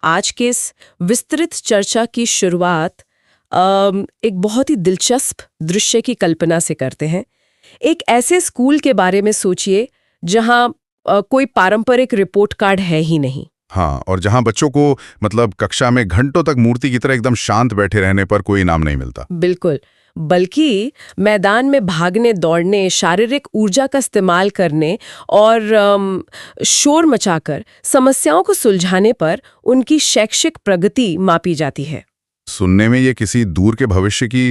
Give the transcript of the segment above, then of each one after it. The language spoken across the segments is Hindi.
आज के इस विस्तृत चर्चा की शुरुआत एक बहुत ही दिलचस्प दृश्य की कल्पना से करते हैं। एक ऐसे स्कूल के बारे में सोचिए जहां कोई पारंपरिक रिपोर्ट कार्ड है ही नहीं। हाँ, और जहाँ बच्चों को मतलब कक्षा में घंटों तक मूर्ति की तरह एकदम शांत बैठे रहने पर कोई इनाम नहीं मिलता। बिल्कुल, बल्कि मैदान में भागने दौड़ने, शारीरिक ऊर्जा का इस्तेमाल करने और शोर मचाकर समस्याओं को सुलझाने पर उनकी शैक्षिक प्रगति मापी जाती है। सुनने में ये किसी दूर के भविष्य की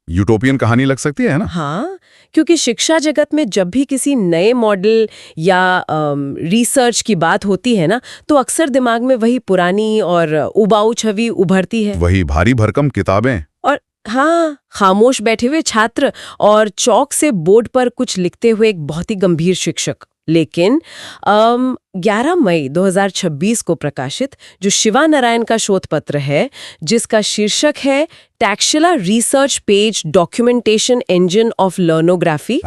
यूटोपियन कहानी लग सकती है ना? हाँ, क्योंकि शिक्षा जगत में जब भी किसी नए मॉडल या रिसर्च की बात होती है ना, तो अक्सर दिमाग में वही पुरानी और उबाऊ छवि उभरती है। वही भारी भरकम किताबें और हाँ, खामोश बैठे हुए छात्र और चौक से बोर्ड पर कुछ लिखते हुए एक बहुत ही गंभीर शिक्षक। लेकिन 11 मई 2026 को प्रकाशित जो शिवा नारायण का शोध पत्र है, जिसका शीर्षक है Taxila research page documentation engine of learnography,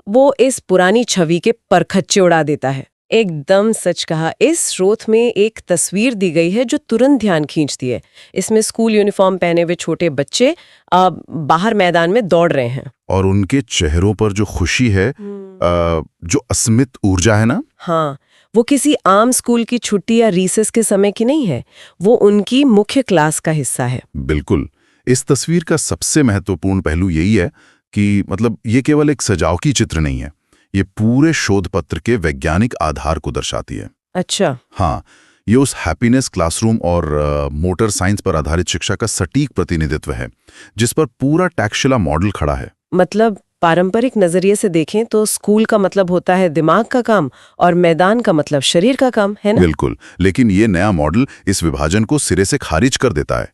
वो इस पुरानी छवि के परखच्चे उड़ा देता है। एकदम सच कहा। इस स्रोत में एक तस्वीर दी गई है जो तुरंत ध्यान खींचती है। इसमें स्कूल यूनिफॉर्म पहने हुए छोटे बच्चे बाहर मैदान में दौड़ रहे हैं और उनके चेहरों पर जो खुशी है, जो अस्मित ऊर्जा है ना, हाँ, वो किसी आम स्कूल की छुट्टी या रिसेस के समय की नहीं है, वो उनकी मुख्य क्लास का हिस्सा है। बिल्कुल। इस तस्वीर का सबसे महत्वपूर्ण पहलू यही है कि मतलब ये केवल एक सजावटी चित्र नहीं है, ये पूरे शोध पत्र के वैज्ञानिक आधार को दर्शाती है। अच्छा। हाँ, ये उस हैप्पीनेस क्लासरूम और मोटर साइंस पर आधारित शिक्षा का सटीक प्रतिनिधित्व है, जिस पर पूरा टैक्सला मॉडल खड़ा है। मतलब पारंपरिक नजरिए से देखें तो स्कूल का मतलब होता है दिमाग का काम और मैदान का मतलब शरीर का काम, है ना? बिल्कुल, लेकिन ये नया मॉडल इस विभाजन को सिरे से खारिज कर देता है।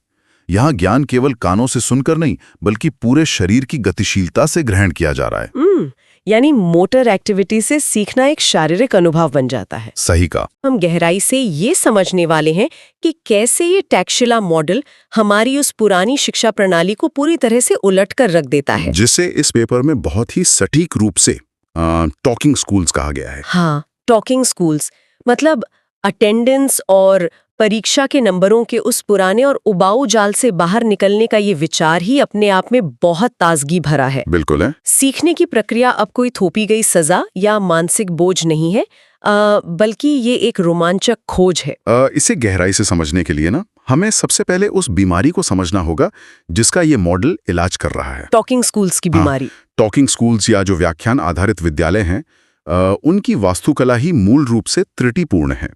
यहाँ ज्ञान केवल कानों से सुनकर नहीं, बल्कि पूरे शरीर की गतिशीलता से ग्रहण किया जा रहा है। यानी मोटर एक्टिविटी से सीखना एक शारीरिक अनुभव बन जाता है। सही कहा। हम गहराई से ये समझने वाले हैं कि कैसे ये टैक्सला मॉडल हमारी उस पुरानी शिक्षा प्रणाली को पूरी तरह से उलट कर रख देता है, जिसे इस पेपर में बहुत ही सटीक रूप से टॉकिंग स्कूल्स कहा गया है। हाँ, टॉकिंग स्कूल्स मतलब अटेंडेंस और परीक्षा के नंबरों के उस पुराने और उबाऊ जाल से बाहर निकलने का ये विचार ही अपने आप में बहुत ताजगी भरा है। बिल्कुल है। सीखने की प्रक्रिया अब कोई थोपी गई सजा या मानसिक बोझ नहीं है, बल्कि ये एक रोमांचक खोज है। इसे गहराई से समझने के लिए ना, हमें सबसे पहले उस बीमारी को समझना होगा जिसका ये मॉडल इलाज कर रहा है। टॉकिंग स्कूल्स की बीमारी। टॉकिंग स्कूल्स या जो व्याख्यान आधारित विद्यालय हैं, उनकी वास्तुकला ही मूल रूप से त्रुटिपूर्ण है।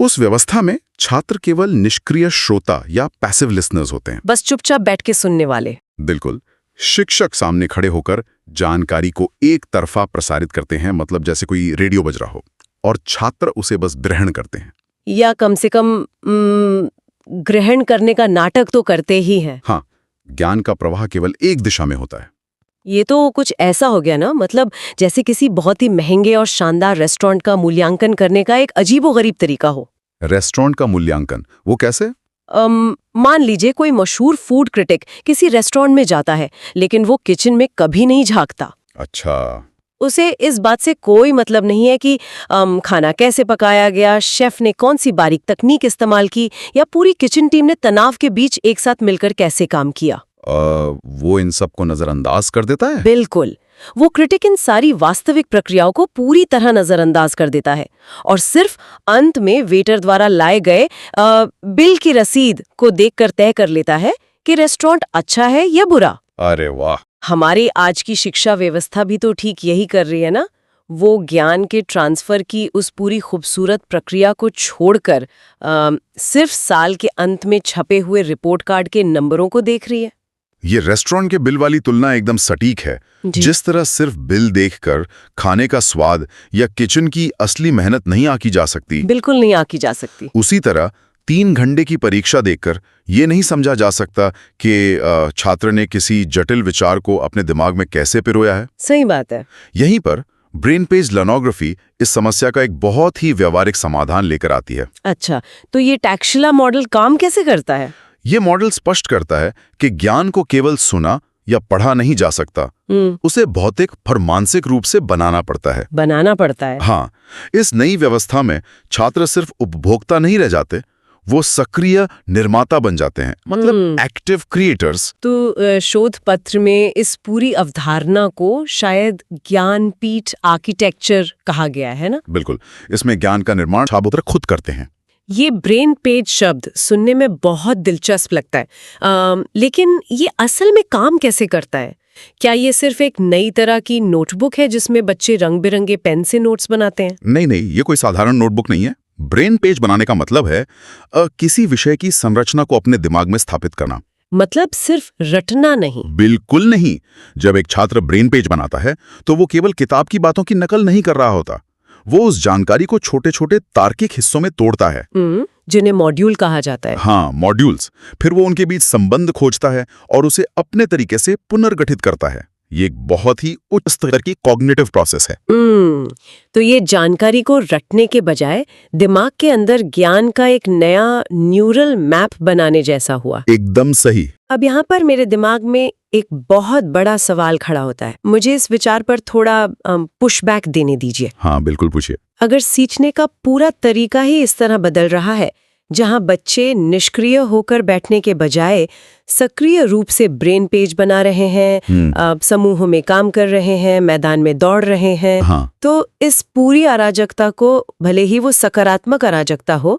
उस व्यवस्था में छात्र केवल निष्क्रिय श्रोता या पैसिव लिसनर्स होते हैं, बस चुपचाप बैठ के सुनने वाले। बिल्कुल। शिक्षक सामने खड़े होकर जानकारी को एक तरफा प्रसारित करते हैं, मतलब जैसे कोई रेडियो बज रहा हो, और छात्र उसे बस ग्रहण करते हैं, या कम से कम ग्रहण करने का नाटक तो करते ही हैं। हाँ, ज्ञान का प्रवाह केवल एक दिशा में होता है। ये तो कुछ ऐसा हो गया ना, मतलब जैसे किसी बहुत ही महंगे और शानदार रेस्टोरेंट का मूल्यांकन करने का एक अजीबोगरीब तरीका हो। रेस्टोरेंट का मूल्यांकन, वो कैसे? मान लीजिए कोई मशहूर फूड क्रिटिक किसी रेस्टोरेंट में जाता है, लेकिन वो किचन में कभी नहीं झांकता। अच्छा। उसे इस बात से कोई मतलब नहीं है कि खाना कैसे पकाया गया, शेफ ने कौन सी बारीक तकनीक इस्तेमाल की, या पूरी किचन टीम ने तनाव के बीच एक साथ मिलकर कैसे काम किया। वो इन सब को नजरअंदाज कर देता है। बिल्कुल, वो क्रिटिक इन सारी वास्तविक प्रक्रियाओं को पूरी तरह नजरअंदाज कर देता है और सिर्फ अंत में वेटर द्वारा लाए गए बिल की रसीद को देखकर तय कर लेता है कि रेस्टोरेंट अच्छा है या बुरा। अरे वाह। हमारी आज की शिक्षा व्यवस्था भी तो ठीक यही कर रही है ना। वो ज्ञान के ट्रांसफर की उस पूरी खूबसूरत प्रक्रिया को छोड़कर सिर्फ साल के अंत में छपे हुए रिपोर्ट कार्ड के नंबरों को देख रही है। ये रेस्टोरेंट के बिल वाली तुलना एकदम सटीक है। जिस तरह सिर्फ बिल देखकर खाने का स्वाद या किचन की असली मेहनत नहीं आंकी जा सकती, बिल्कुल नहीं आंकी जा सकती, उसी तरह 3 घंटे की परीक्षा देखकर ये नहीं समझा जा सकता कि छात्र ने किसी जटिल विचार को अपने दिमाग में कैसे पिरोया है। सही बात है। यहीं पर ब्रेन पेज लर्नोग्राफी इस समस्या का एक बहुत ही व्यवहारिक समाधान लेकर आती है। अच्छा, तो ये टैक्सला मॉडल काम कैसे करता है? ये मॉडल स्पष्ट करता है कि ज्ञान को केवल सुना या पढ़ा नहीं जा सकता, उसे भौतिक और मानसिक रूप से बनाना पड़ता है। हाँ, इस नई व्यवस्था में छात्र सिर्फ उपभोक्ता नहीं रह जाते, वो सक्रिय निर्माता बन जाते हैं, मतलब एक्टिव क्रिएटर्स। तो शोध पत्र में इस पूरी अवधारणा को शायद ज्ञानपीठ आर्किटेक्चर कहा गया है ना? बिल्कुल, इसमें ज्ञान का निर्माण छात्र खुद करते हैं। ये ब्रेन पेज शब्द सुनने में बहुत दिलचस्प लगता है, लेकिन ये असल में काम कैसे करता है? क्या ये सिर्फ एक नई तरह की नोटबुक है जिसमें बच्चे रंग बिरंगे पेन से नोट्स बनाते हैं? नहीं, ये कोई साधारण नोटबुक नहीं है। ब्रेन पेज बनाने का मतलब है किसी विषय की संरचना को अपने दिमाग में स्थापित करना। मतलब सिर्फ रटना नहीं? बिल्कुल नहीं। जब एक छात्र ब्रेन पेज बनाता है तो वो केवल किताब की बातों की नकल नहीं कर रहा होता, वो उस जानकारी को छोटे छोटे तार्किक हिस्सों में तोड़ता है, जिन्हें मॉड्यूल कहा जाता है। हाँ, मॉड्यूल्स। फिर वो उनके बीच संबंध खोजता है और उसे अपने तरीके से पुनर्गठित करता है। ये एक बहुत ही उच्च स्तर की कॉग्निटिव प्रोसेस है। तो ये जानकारी को रटने के बजाय दिमाग के अंदर ज्ञान का एक नया न्यूरल मैप बनाने जैसा हुआ। एकदम सही। अब यहाँ पर मेरे दिमाग में एक बहुत बड़ा सवाल खड़ा होता है। मुझे इस विचार पर थोड़ा पुशबैक देने दीजिए। हाँ, बिल्कुल, पूछिए। अगर सीखने का पूरा तरीका ही इस तरह बदल रहा है, जहां बच्चे निष्क्रिय होकर बैठने के बजाय सक्रिय रूप से ब्रेन पेज बना रहे हैं, समूहों में काम कर रहे हैं, मैदान में दौड़ रहे हैं, हाँ। तो इस पूरी अराजकता को, भले ही वो सकारात्मक अराजकता हो,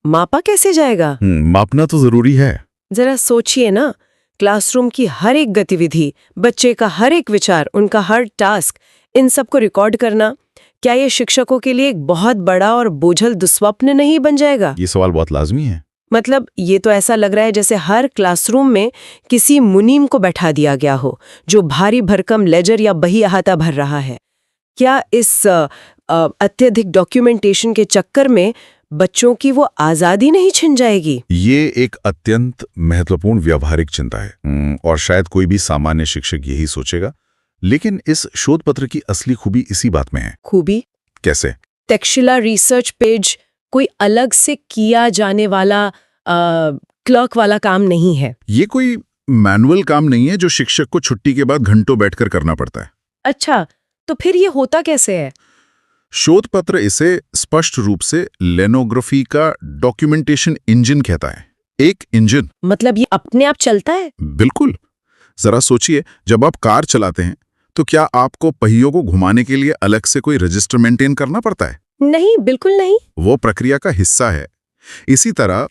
मापा कैसे जाएगा? मापना तो जरूरी है। जरा सोचिए ना, क्लासरूम की हर एक गतिविधि, बच्चे का हर एक विचार, उनका हर टास्क, इन सबको रिकॉर्ड करना, क्या ये शिक्षकों के लिए एक बहुत बड़ा और बोझल दुस्वप्न नहीं बन जाएगा? ये सवाल बहुत लाजमी है। मतलब ये तो ऐसा लग रहा है जैसे हर क्लासरूम में किसी मुनीम को बैठा दिया गया हो, जो भारी भरकम लेजर या बही अहाता भर रहा है। क्या इस अत्यधिक डॉक्यूमेंटेशन के चक्कर में बच्चों की वो आजादी नहीं छिन जाएगी? ये एक अत्यंत महत्वपूर्ण व्यावहारिक चिंता है, और शायद कोई भी सामान्य शिक्षक यही सोचेगा। लेकिन इस शोध पत्र की असली खूबी इसी बात में है। खूबी कैसे? तक्षशिला रिसर्च पेज कोई अलग से किया जाने वाला क्लर्क वाला काम नहीं है। ये कोई मैनुअल काम नहीं है जो शिक्षक को छुट्टी के बाद घंटों बैठकर करना पड़ता है। अच्छा, तो फिर ये होता कैसे है? शोध पत्र इसे स्पष्ट रूप से लेनोग्राफी का डॉक्यूमेंटेशन इंजन कहता है। एक इंजन मतलब ये अपने आप चलता है? बिल्कुल। जरा सोचिए, जब आप कार चलाते हैं तो क्या आपको पहियों को घुमाने के लिए अलग से कोई रजिस्टर मेंटेन करना पड़ता है? नहीं, बिल्कुल नहीं। वो प्रक्रिया का हिस्सा है। इसी तरह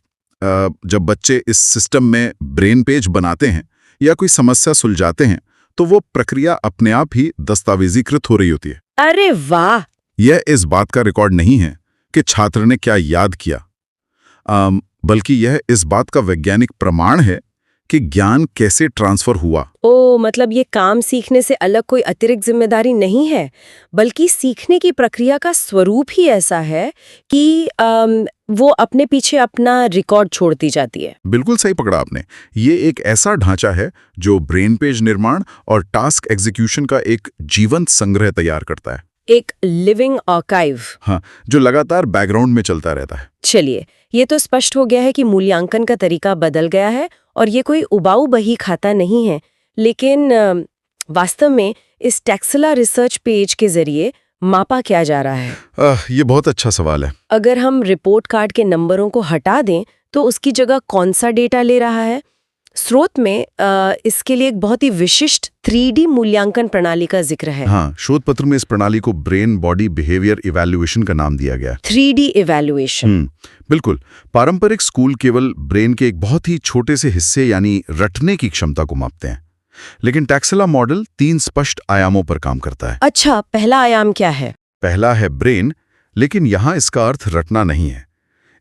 जब बच्चे इस सिस्टम में ब्रेन पेज बनाते हैं या कोई समस्या सुलझाते हैं तो वो प्रक्रिया अपने आप ही दस्तावेजीकृत हो रही होती है। अरे वाह! यह इस बात का रिकॉर्ड नहीं है कि छात्र ने क्या याद किया, बल्कि यह इस बात का वैज्ञानिक प्रमाण है कि ज्ञान कैसे ट्रांसफर हुआ। मतलब ये काम सीखने से अलग कोई अतिरिक्त जिम्मेदारी नहीं है, बल्कि सीखने की प्रक्रिया का स्वरूप ही ऐसा है कि वो अपने पीछे अपना रिकॉर्ड छोड़ती जाती है। बिल्कुल सही पकड़ा आपने। ये एक ऐसा ढांचा है जो ब्रेन पेज निर्माण और टास्क एग्जीक्यूशन का एक जीवंत संग्रह तैयार करता है। एक लिविंग आर्काइव। हाँ, जो लगातार बैकग्राउंड में चलता रहता है। चलिए, ये तो स्पष्ट हो गया है कि मूल्यांकन का तरीका बदल गया है और ये कोई उबाऊ बही खाता नहीं है। लेकिन वास्तव में इस टैक्सला रिसर्च पेज के जरिए मापा क्या जा रहा है? ये बहुत अच्छा सवाल है। अगर हम रिपोर्ट कार्ड के नंबरों को हटा दें तो उसकी जगह कौन सा डेटा ले रहा है? स्रोत में इसके लिए एक बहुत ही विशिष्ट 3D मूल्यांकन प्रणाली का जिक्र है। हाँ, शोध पत्र में इस प्रणाली को ब्रेन बॉडी बिहेवियर इवैल्यूएशन का नाम दिया गया। 3D evaluation. बिल्कुल। पारंपरिक स्कूल केवल ब्रेन के एक बहुत ही छोटे से हिस्से यानी रटने की क्षमता को मापते हैं, लेकिन टैक्सला मॉडल 3 स्पष्ट आयामों पर काम करता है। अच्छा, पहला आयाम क्या है? पहला है ब्रेन, लेकिन यहाँ इसका अर्थ रटना नहीं है।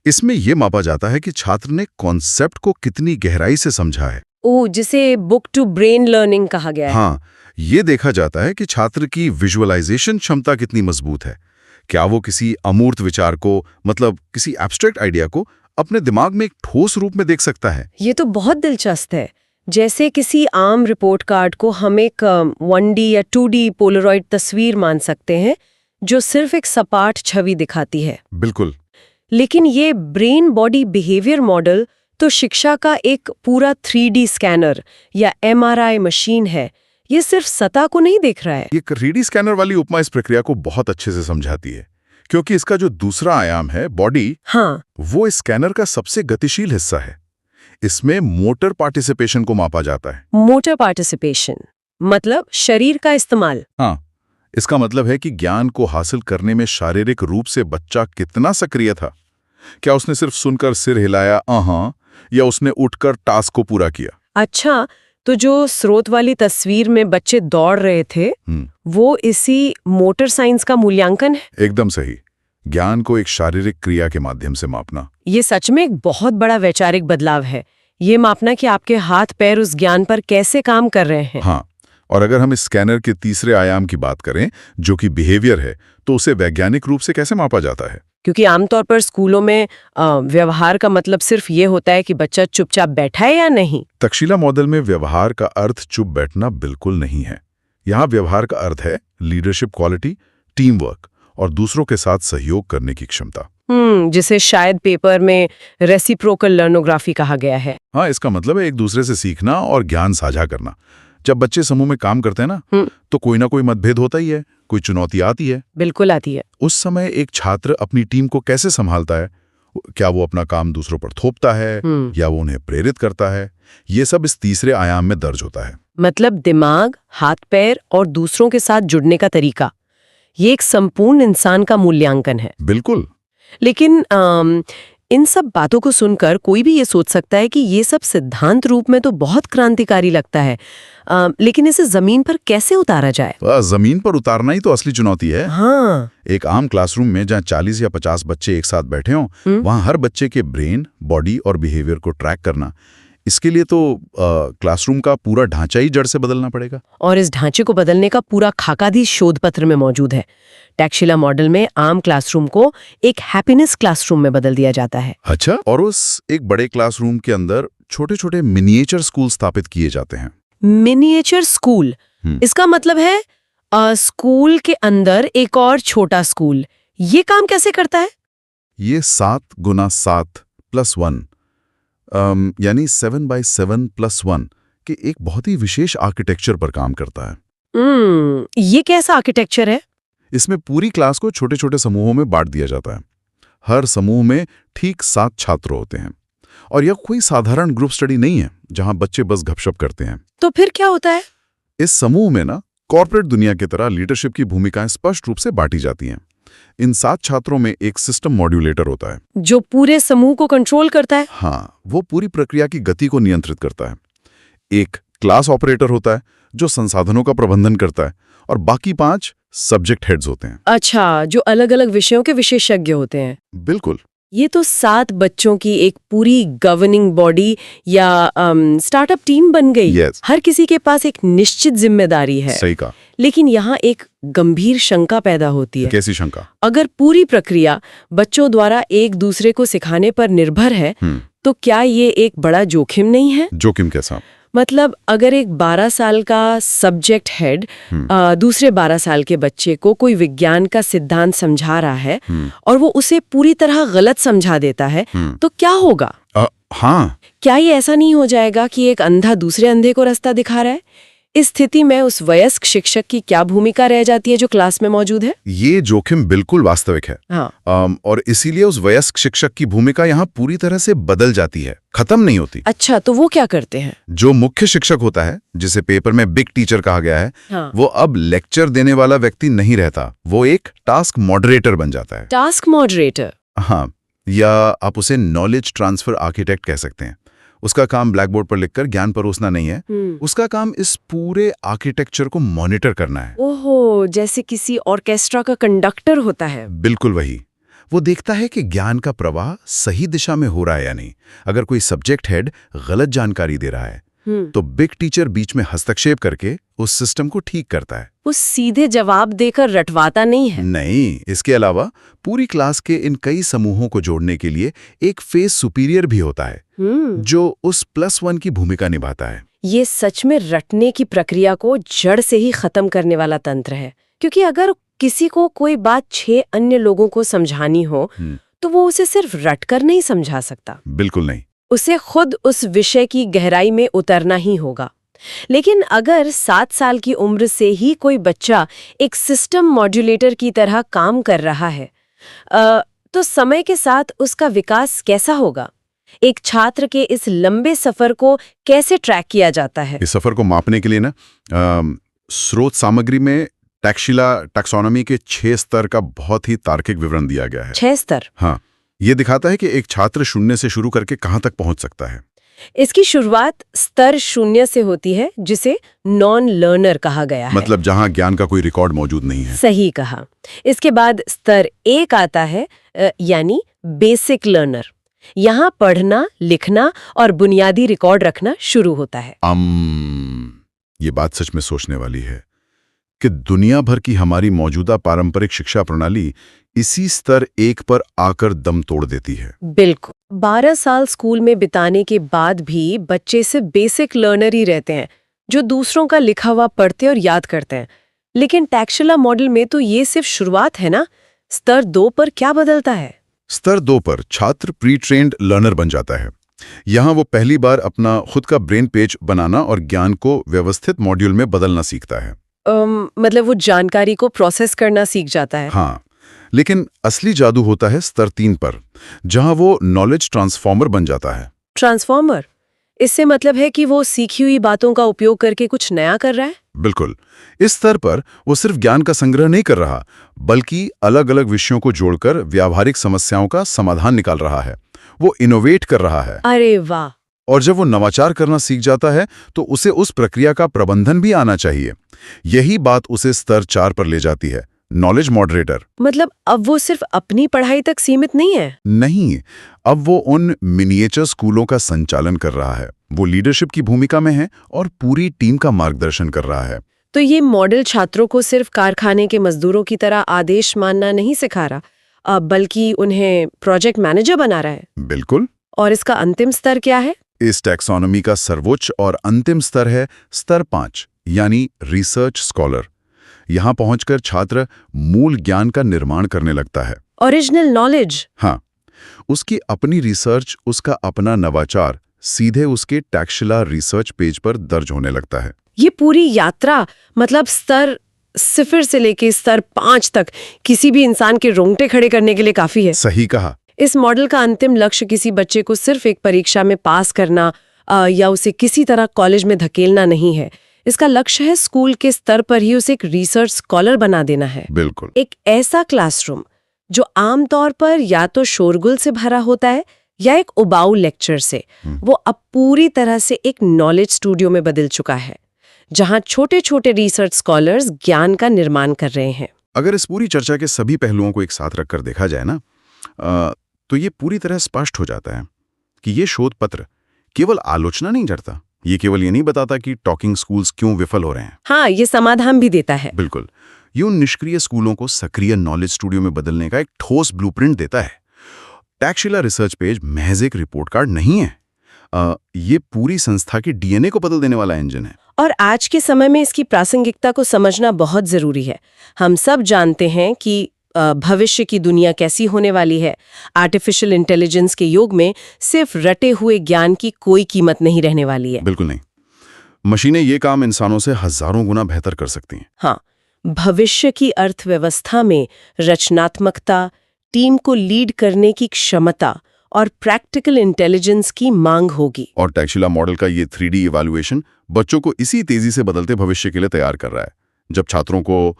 इसमें यह मापा जाता है कि छात्र ने कॉन्सेप्ट को कितनी गहराई से समझा है। जिसे बुक टू ब्रेन लर्निंग कहा गया है। हाँ, ये देखा जाता है कि छात्र की विजुअलाइजेशन क्षमता कितनी मजबूत है। क्या वो किसी अमूर्त विचार को, मतलब किसी एब्स्ट्रैक्ट आइडिया को अपने दिमाग में एक ठोस रूप में देख सकता है। ये तो बहुत दिलचस्प है। जैसे किसी आम रिपोर्ट कार्ड को हम एक 1D या 2D पोलरॉइड तस्वीर मान सकते हैं जो सिर्फ एक सपाट छवि दिखाती है। बिल्कुल। लेकिन ये ब्रेन बॉडी बिहेवियर मॉडल तो शिक्षा का एक पूरा 3D स्कैनर या MRI मशीन है, ये सिर्फ सतह को नहीं देख रहा है। ये 3D स्कैनर वाली उपमा इस प्रक्रिया को बहुत अच्छे से समझाती है, क्योंकि इसका जो दूसरा आयाम है, बॉडी, हाँ, वो इस स्कैनर का सबसे गतिशील हिस्सा है। इसमें मोटर पार्टिसिपेशन को मापा जाता है। मोटर पार्टिसिपेशन मतलब शरीर का इस्तेमाल। हाँ, इसका मतलब है कि ज्ञान को हासिल करने में शारीरिक रूप से बच्चा कितना सक्रिय था। क्या उसने सिर्फ सुनकर सिर हिलाया या उसने उठकर टास्क को पूरा किया। अच्छा, तो जो स्रोत वाली तस्वीर में बच्चे दौड़ रहे थे, वो इसी मोटर साइंस का मूल्यांकन है। एकदम सही। ज्ञान को एक शारीरिक क्रिया के माध्यम से मापना, ये सच में एक बहुत बड़ा वैचारिक बदलाव है। ये मापना कि आपके हाथ पैर उस ज्ञान पर कैसे काम कर रहे हैं। हाँ, और अगर हम इस स्कैनर के तीसरे आयाम की बात करें, जो कि बिहेवियर है, तो उसे वैज्ञानिक रूप से कैसे मापा जाता है? क्योंकि आमतौर पर स्कूलों में व्यवहार का मतलब सिर्फ ये होता है कि बच्चा चुपचाप बैठा है या नहीं। तक्षशिला मॉडल में व्यवहार का अर्थ चुप बैठना बिल्कुल नहीं है। यहाँ व्यवहार का अर्थ है लीडरशिप क्वालिटी, टीम वर्क और दूसरों के साथ सहयोग करने की क्षमता। जिसे शायद पेपर में रेसिप्रोकल लर्नोग्राफी कहा गया है। हाँ, इसका मतलब है एक दूसरे से सीखना और ज्ञान साझा करना। जब बच्चे समूह में काम करते हैं ना, तो कोई ना कोई मतभेद होता ही है, कोई चुनौती आती है। बिल्कुल आती है। उस समय एक छात्र अपनी टीम को कैसे संभालता है? क्या वो अपना काम दूसरों पर थोपता है या वो उन्हें प्रेरित करता है? ये सब इस तीसरे आयाम में दर्ज होता है। मतलब दिमाग, हाथ पैर और दूसरों के साथ जुड़ने का तरीका, ये एक संपूर्ण इंसान का मूल्यांकन है। बिल्कुल। लेकिन इन सब बातों को सुनकर कोई भी ये सोच सकता है कि ये सब सिद्धांत रूप में तो बहुत क्रांतिकारी लगता है, लेकिन इसे जमीन पर कैसे उतारा जाए? जमीन पर उतारना ही तो असली चुनौती है। हाँ। एक आम क्लासरूम में जहाँ 40 या 50 बच्चे एक साथ बैठे हों, वहाँ हर बच्चे के ब्रेन, बॉडी और बिहेवियर को ट्रैक करना, इसके लिए तो क्लासरूम का पूरा ढांचा ही जड़ से बदलना पड़ेगा। और इस ढांचे को बदलने का पूरा खाकाधी शोध पत्र में मौजूद है। तक्षशिला मॉडल में आम क्लासरूम को एक हैप्पीनेस क्लासरूम में बदल दिया जाता है। अच्छा, और उस एक बड़े क्लासरूम के अंदर छोटे-छोटे मिनिएचर स्कूल स्थापित किए जाते हैं। मिनिएचर स्कूल, इसका मतलब है स्कूल के अंदर एक और छोटा स्कूल। ये काम कैसे करता है? ये 7 × 7 + 1 यानी 7 × 7 + 1 के एक बहुत ही विशेष आर्किटेक्चर पर काम करता है। ये कैसा आर्किटेक्चर है? इसमें पूरी क्लास को छोटे-छोटे समूहों में बांट दिया जाता है। हर समूह में ठीक 7 छात्र होते हैं। और यह कोई साधारण ग्रुप स्टडी नहीं है, जहां बच्चे बस गपशप करते हैं। तो फिर क्या होता है? इस समूह में ना कॉर्पोरेट दुनिया की तरह लीडरशिप की भूमिकाएं स्पष्ट रूप से बांटी जाती हैं। इन 7 छात्रों में एक सिस्टम मॉड्यूलेटर होता है, जो पूरे समूह को कंट्रोल करता है। हाँ, वो पूरी प्रक्रिया की गति को नियंत्रित करता है। एक क्लास ऑपरेटर होता है, जो संसाधनों का प्रबंधन करता है, और बाकी 5 सब्जेक्ट हेड्स होते हैं। अच्छा, जो अलग अलग विषयों के विशेषज्ञ होते हैं। बिल्कुल। ये तो 7 बच्चों की एक पूरी गवर्निंग बॉडी या स्टार्टअप टीम बन गई। Yes. हर किसी के पास एक निश्चित जिम्मेदारी है। सही कहा। लेकिन यहाँ एक गंभीर शंका पैदा होती है। कैसी शंका? अगर पूरी प्रक्रिया बच्चों द्वारा एक दूसरे को सिखाने पर निर्भर है, तो क्या ये एक बड़ा जोखिम नहीं है? जोखिम कैसा? मतलब अगर एक 12 साल का सब्जेक्ट हेड दूसरे 12 साल के बच्चे को कोई विज्ञान का सिद्धांत समझा रहा है और वो उसे पूरी तरह गलत समझा देता है, तो क्या होगा? हाँ। क्या ये ऐसा नहीं हो जाएगा कि एक अंधा दूसरे अंधे को रास्ता दिखा रहा है? इस स्थिति में उस वयस्क शिक्षक की क्या भूमिका रह जाती है जो क्लास में मौजूद है? ये जोखिम बिल्कुल वास्तविक है। हाँ। और इसीलिए उस वयस्क शिक्षक की भूमिका यहाँ पूरी तरह से बदल जाती है, खत्म नहीं होती। अच्छा, तो वो क्या करते हैं? जो मुख्य शिक्षक होता है, जिसे पेपर में बिग टीचर कहा गया है, हाँ। वो अब लेक्चर देने वाला व्यक्ति नहीं रहता, वो एक टास्क मॉडरेटर बन जाता है। Task moderator? हाँ, या आप उसे नॉलेज ट्रांसफर आर्किटेक्ट कह सकते हैं। उसका काम ब्लैक बोर्ड पर लिखकर ज्ञान परोसना नहीं है, उसका काम इस पूरे आर्किटेक्चर को मॉनिटर करना है। ओहो, जैसे किसी ऑर्केस्ट्रा का कंडक्टर होता है। बिल्कुल वही। वो देखता है कि ज्ञान का प्रवाह सही दिशा में हो रहा है या नहीं। अगर कोई सब्जेक्ट हेड गलत जानकारी दे रहा है, तो बिग टीचर बीच में हस्तक्षेप करके उस सिस्टम को ठीक करता है। वो सीधे जवाब देकर रटवाता नहीं है। नहीं, इसके अलावा पूरी क्लास के इन कई समूहों को जोड़ने के लिए एक फेस सुपीरियर भी होता है, जो उस +1 की भूमिका निभाता है। ये सच में रटने की प्रक्रिया को जड़ से ही खत्म करने वाला तंत्र है, क्योंकि अगर किसी को कोई बात 6 अन्य लोगों को समझानी हो, तो वो उसे सिर्फ रटकर नहीं समझा सकता। बिल्कुल नहीं। उसे खुद उस विषय की गहराई में उतरना ही होगा। लेकिन अगर 7 साल की उम्र से ही कोई बच्चा एक सिस्टम मॉड्यूलेटर की तरह काम कर रहा है, तो समय के साथ उसका विकास कैसा होगा? एक छात्र के इस लंबे सफर को कैसे ट्रैक किया जाता है? इस सफर को मापने के लिए ना स्रोत सामग्री में टैक्सोनॉमी के 6 स्तर का बहुत ही तार्किक विवरण दिया गया है। 6 स्तर? हाँ, ये दिखाता है कि एक छात्र 0 से शुरू करके कहाँ तक पहुंच सकता है। इसकी शुरुआत स्तर 0 से होती है, जिसे नॉन लर्नर कहा गया है। मतलब जहां ज्ञान का कोई रिकॉर्ड मौजूद नहीं है। सही कहा। इसके बाद स्तर 1 आता है, यानी बेसिक लर्नर। यहाँ पढ़ना, लिखना और बुनियादी रिकॉर्ड रखना शुरू होता है। ये बात सच में सोचने वाली है कि दुनिया भर की हमारी मौजूदा पारंपरिक शिक्षा प्रणाली इसी स्तर 1 पर आकर दम तोड़ देती है। बिल्कुल। 12 साल स्कूल में बिताने के बाद भी बच्चे सिर्फ बेसिक लर्नर ही रहते हैं, जो दूसरों का लिखा हुआ पढ़ते और याद करते हैं। लेकिन टैक्सला मॉडल में तो ये सिर्फ शुरुआत है ना। स्तर 2 पर क्या बदलता है? स्तर 2 पर छात्र प्री ट्रेन्ड लर्नर बन जाता है। यहाँ वो पहली बार अपना खुद का ब्रेन पेज बनाना और ज्ञान को व्यवस्थित मॉड्यूल में बदलना सीखता है। मतलब वो जानकारी को प्रोसेस करना सीख जाता है। हाँ, लेकिन असली जादू होता है स्तर 3 पर, जहाँ वो नॉलेज ट्रांसफॉर्मर बन जाता है। ट्रांसफॉर्मर? इससे मतलब है कि वो सीखी हुई बातों का उपयोग करके कुछ नया कर रहा है? बिल्कुल। इस स्तर पर वो सिर्फ ज्ञान का संग्रह नहीं कर रहा, बल्कि अलग अलग विषयों को जोड़कर व्यावहारिक समस्याओं का समाधान निकाल रहा है। वो इनोवेट कर रहा है। अरे वाह! और जब वो नवाचार करना सीख जाता है तो उसे उस प्रक्रिया का प्रबंधन भी आना चाहिए। यही बात उसे स्तर 4 पर ले जाती है, नॉलेज मॉडरेटर। मतलब अब वो सिर्फ अपनी पढ़ाई तक सीमित नहीं है? नहीं, अब वो उन मिनिएचर स्कूलों का संचालन कर रहा है। वो लीडरशिप की भूमिका में है और पूरी टीम का मार्गदर्शन कर रहा है। तो ये मॉडल छात्रों को सिर्फ कारखाने के मजदूरों की तरह आदेश मानना नहीं सिखा रहा, बल्कि उन्हें प्रोजेक्ट मैनेजर बना रहा है। बिल्कुल। और इसका अंतिम स्तर क्या है? इस टैक्सोनॉमी का सर्वोच्च और अंतिम स्तर है स्तर 5, यानी रिसर्च स्कॉलर। यहाँ पहुंचकर छात्र मूल ज्ञान का निर्माण करने लगता है। Original knowledge? हाँ, उसकी अपनी रिसर्च, उसका अपना नवाचार सीधे उसके टैक्सला रिसर्च पेज पर दर्ज होने लगता है। ये पूरी यात्रा, मतलब स्तर 0 से लेके स्तर 5 तक, किसी भी इंसान के रोंगटे खड़े करने के लिए काफी है। सही कहा। इस मॉडल का अंतिम लक्ष्य किसी बच्चे को सिर्फ एक परीक्षा में पास करना या उसे किसी तरह कॉलेज में धकेलना नहीं है। इसका लक्ष्य है स्कूल के स्तर पर ही उसे एक रिसर्च स्कॉलर बना देना है। बिल्कुल। एक ऐसा क्लासरूम जो आमतौर पर या तो शोरगुल से भरा होता है या एक उबाऊ लेक्चर से, वो अब पूरी तरह से एक नॉलेज स्टूडियो में बदल चुका है, जहां छोटे छोटे रिसर्च स्कॉलर्स ज्ञान का निर्माण कर रहे हैं। अगर इस पूरी चर्चा के सभी पहलुओं को एक साथ रखकर देखा जाए ना, तो ये पूरी तरह स्पष्ट हो जाता है कि ये शोध पत्र केवल आलोचना नहीं करता। ये केवल ये नहीं बताता कि टॉकिंग स्कूल्स क्यों विफल हो रहे हैं। हाँ, ये समाधान भी देता है। बिल्कुल। ये उन निष्क्रिय स्कूलों को सक्रिय नॉलेज स्टूडियो में बदलने का एक ठोस ब्लूप्रिंट देता है। टैक्सला रिसर्च पेज महज एक रिपोर्ट कार्ड नहीं है, ये पूरी संस्था की डीएनए को बदल देने वाला इंजन है। और आज के समय में इसकी प्रासंगिकता को समझना बहुत जरूरी है। हम सब जानते हैं कि भविष्य की दुनिया कैसी होने वाली है। आर्टिफिशियल इंटेलिजेंस के युग में सिर्फ रटे हुए ज्ञान की कोई कीमत नहीं रहने वाली है। बिल्कुल नहीं। मशीनें ये काम इंसानों से हजारों गुना बेहतर कर सकती हैं। हाँ, भविष्य की अर्थव्यवस्था में रचनात्मकता, टीम को लीड करने की क्षमता और प्रैक्टिकल इंटेलिजेंस की मांग होगी। और टैक्सला मॉडल का ये 3D इवैल्यूएशन बच्चों को इसी तेजी से बदलते भविष्य के लिए तैयार कर रहा है। जब छात्रों को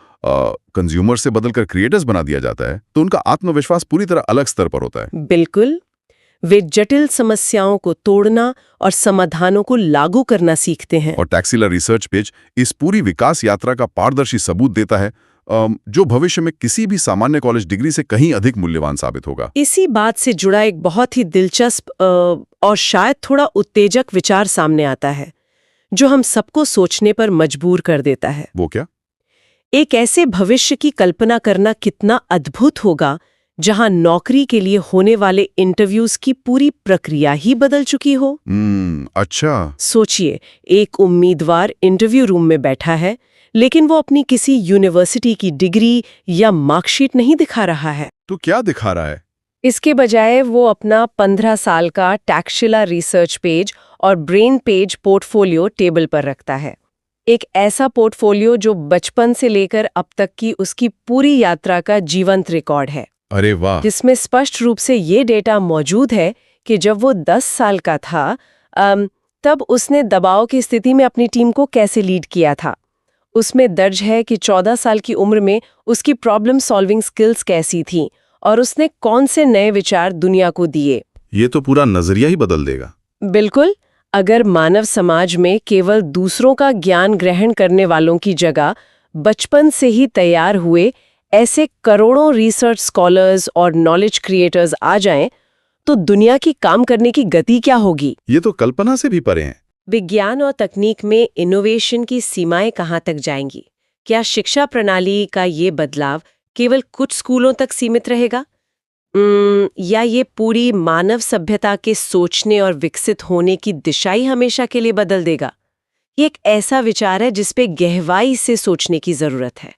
कंज्यूमर से बदलकर क्रिएटर्स बना दिया जाता है, तो उनका आत्मविश्वास पूरी तरह अलग स्तर पर होता है। बिल्कुल। वे जटिल समस्याओं को तोड़ना और समाधानों को लागू करना सीखते हैं। और टैक्सला रिसर्च पेज इस पूरी विकास यात्रा का पारदर्शी सबूत देता है, जो भविष्य में किसी भी सामान्य कॉलेज डिग्री से कहीं अधिक मूल्यवान साबित होगा। इसी बात से जुड़ा एक बहुत ही दिलचस्प और शायद थोड़ा उत्तेजक विचार सामने आता है, जो हम सबको सोचने पर मजबूर कर देता है। वो क्या? एक ऐसे भविष्य की कल्पना करना कितना अद्भुत होगा जहां नौकरी के लिए होने वाले इंटरव्यूज की पूरी प्रक्रिया ही बदल चुकी हो। अच्छा। सोचिए, एक उम्मीदवार इंटरव्यू रूम में बैठा है, लेकिन वो अपनी किसी यूनिवर्सिटी की डिग्री या मार्कशीट नहीं दिखा रहा है। तो क्या दिखा रहा है? इसके बजाय वो अपना 15 साल का टैक्शिला रिसर्च पेज और ब्रेन पेज पोर्टफोलियो टेबल पर रखता है। एक ऐसा पोर्टफोलियो जो बचपन से लेकर अब तक की उसकी पूरी यात्रा का जीवंत रिकॉर्ड है, अरे वाह! जिसमें स्पष्ट रूप से ये डेटा मौजूद है कि जब वो 10 साल का था तब उसने दबाव की स्थिति में अपनी टीम को कैसे लीड किया था। उसमें दर्ज है कि 14 साल की उम्र में उसकी प्रॉब्लम सॉल्विंग स्किल्स कैसी थीं और उसने कौन से नए विचार दुनिया को दिए। ये तो पूरा नजरिया ही बदल देगा। बिल्कुल, अगर मानव समाज में केवल दूसरों का ज्ञान ग्रहण करने वालों की जगह बचपन से ही तैयार हुए ऐसे करोड़ों रिसर्च स्कॉलर्स और नॉलेज क्रिएटर्स आ जाएं, तो दुनिया की काम करने की गति क्या होगी। ये तो कल्पना से भी परे हैं। विज्ञान और तकनीक में इनोवेशन की सीमाएं कहाँ तक जाएंगी? क्या शिक्षा प्रणाली का ये बदलाव केवल कुछ स्कूलों तक सीमित रहेगा? या ये पूरी मानव सभ्यता के सोचने और विकसित होने की दिशा ही हमेशा के लिए बदल देगा? ये एक ऐसा विचार है जिस पे गहराई से सोचने की जरूरत है।